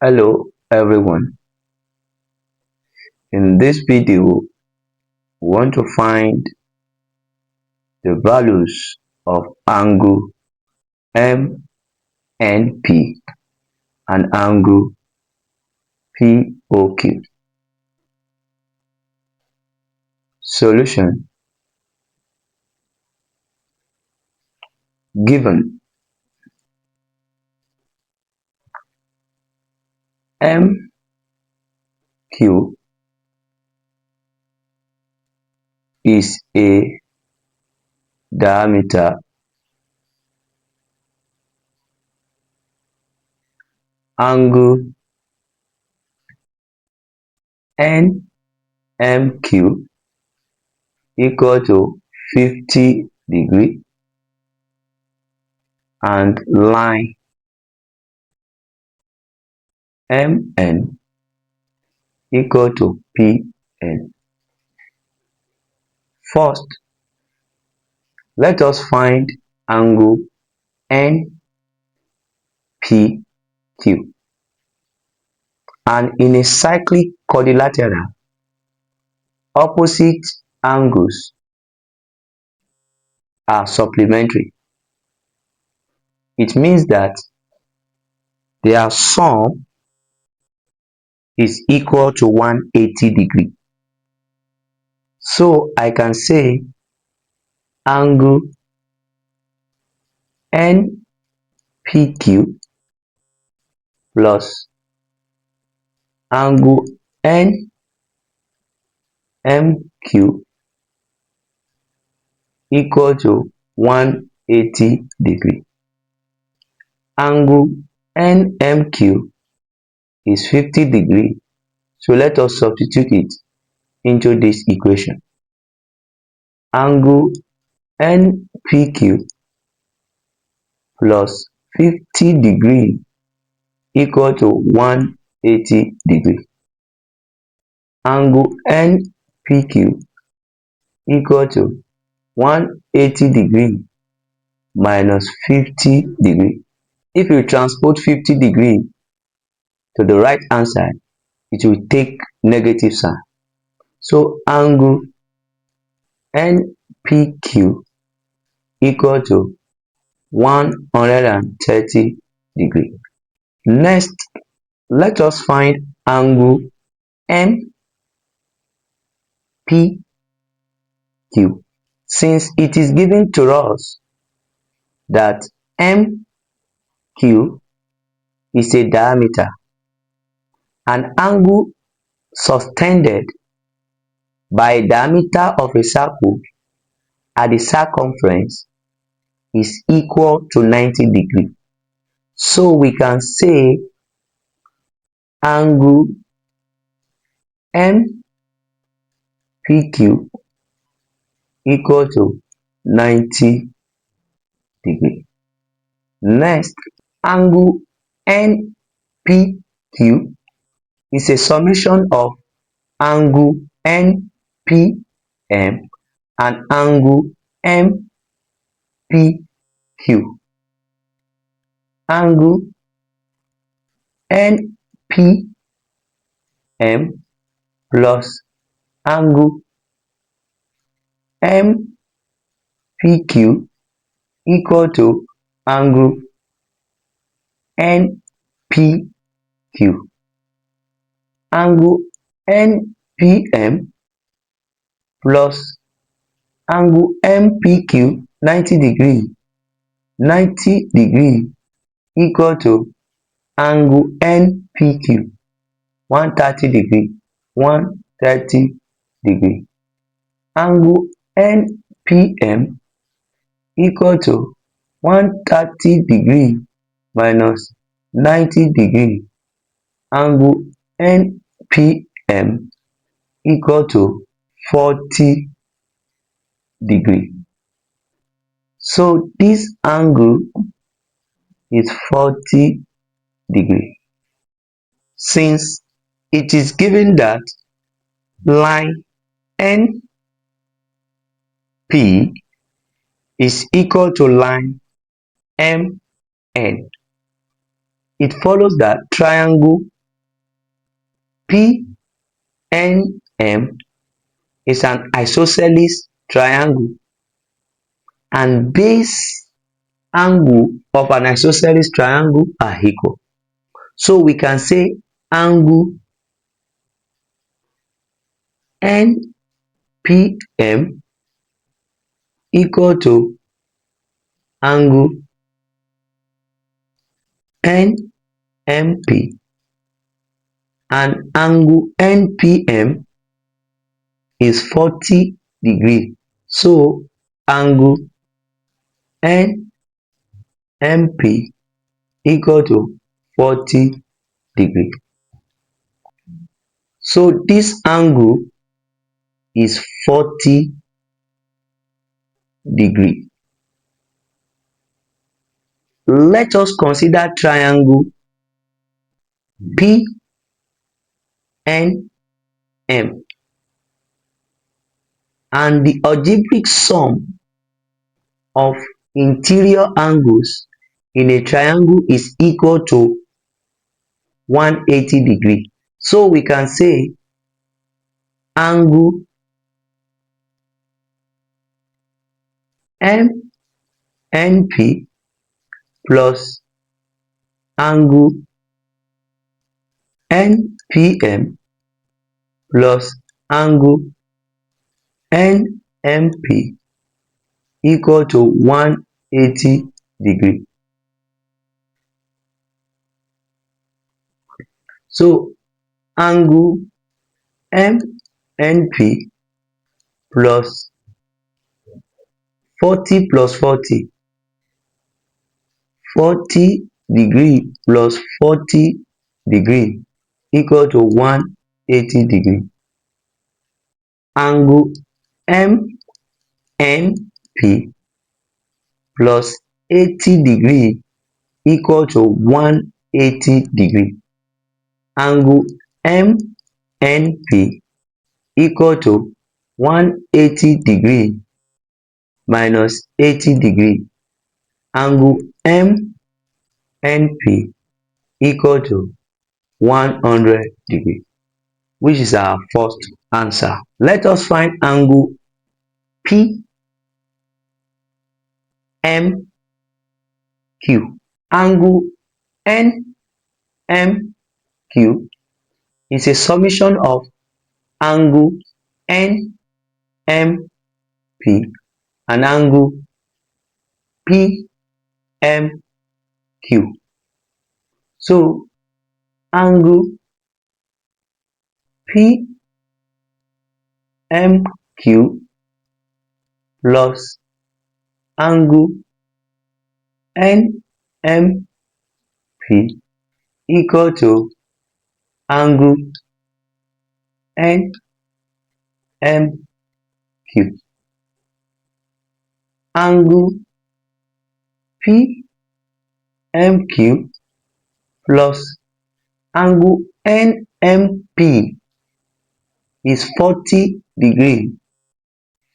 Hello everyone. In this video, we want to find the values of angle MNP and angle POQ. Solution: given MQ is a diameter, angle NMQ equal to 50 degree, and line MN equal to PN. First, let us find angle NPQ. And in a cyclic quadrilateral, opposite angles are supplementary. It means that their sum is equal to 180 degree. So I can say angle NPQ plus angle NMQ equal to 180 degree. Angle NMQ is 50 degree, so let us substitute it into this equation. Angle NPQ plus 50 degree equal to 180 degree. Angle NPQ equal to 180 degree minus 50 degree. If you transpose 50 degree to the right hand side, it will take negative sign. So angle NPQ equal to 130 degree. Next, let us find angle MPQ. Since it is given to us that MQ is a diameter, an angle subtended by a diameter of a circle at the circumference is equal to 90 degree. So we can say angle MPQ equal to 90 degree. Next, angle NPQ is a summation of angle NPM and angle MPQ. Angle NPM plus angle MPQ equal to angle NPQ. Angle NPM plus angle MPQ 90 degree. 90 degree equal to angle NPQ 130 degree. 130 degree. Angle NPM equal to 130 degree minus 90 degree. Angle NPM equal to 40 degree. So this angle is 40 degree. Since it is given that line NP is equal to line MN, it follows that triangle PNM is an isosceles triangle, and base angle of an isosceles triangle are equal. So we can say angle NPM equal to angle NMP, and angle NPM is 40 degree. So angle NMP equal to 40 degree. So this angle is 40 degree. Let us consider triangle PNM, and the algebraic sum of interior angles in a triangle is equal to 180 degree. So we can say angle MNP plus angle NPM plus angle NMP equal to 180 degree. So angle MNP plus 40 plus 40, 40 degree plus 40 degree equal to 180 degree. Angle MNP plus 80 degree equal to 180 degree. Angle MNP equal to 180 degree minus 80 degree. Angle MNP equal to 100 degree, which is our first answer. Let us find angle PMQ. Angle NMQ is a summation of angle NMP and angle PMQ. So angle PMQ plus angle NMP equal to angle NMQ. Angle PMQ plus angle NMP is 40 degree.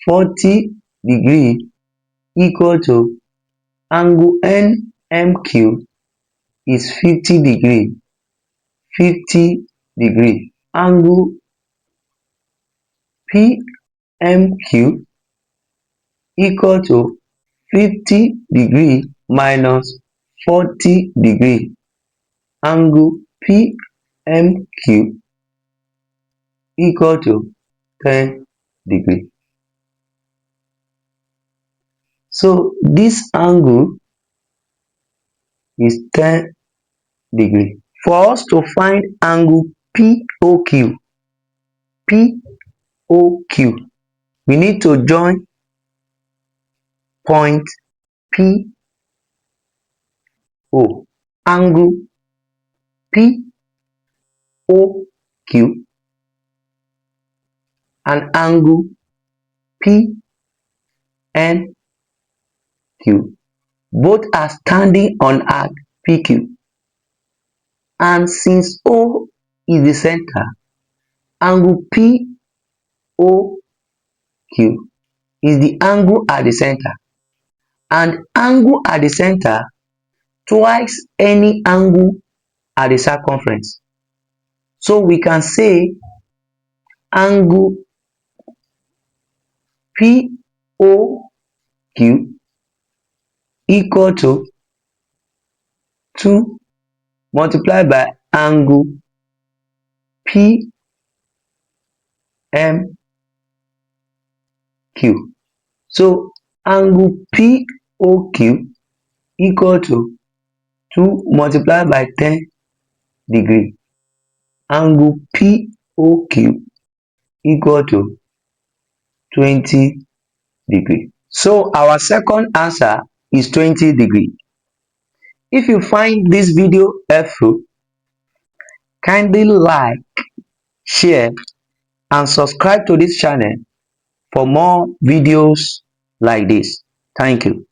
40 degree equal to angle NMQ is 50 degree. 50 degree. Angle PMQ equal to 50 degree minus 40 degree. Angle PMQ equal to 10 degree. So this angle is 10 degree. For us to find angle POQ, we need to join point PO. Angle POQ and angle PNQ both are standing on arc PQ, and since O is the center, angle POQ is the angle at the center, and angle at the center twice any angle at the circumference. So we can say angle POQ equal to 2 multiplied by angle PMQ. So angle POQ equal to 2 multiplied by 10 degree. Angle POQ equal to 20 degree. So our second answer is 20 degree. If you find this video helpful, kindly like, share and subscribe to this channel for more videos like this. Thank you.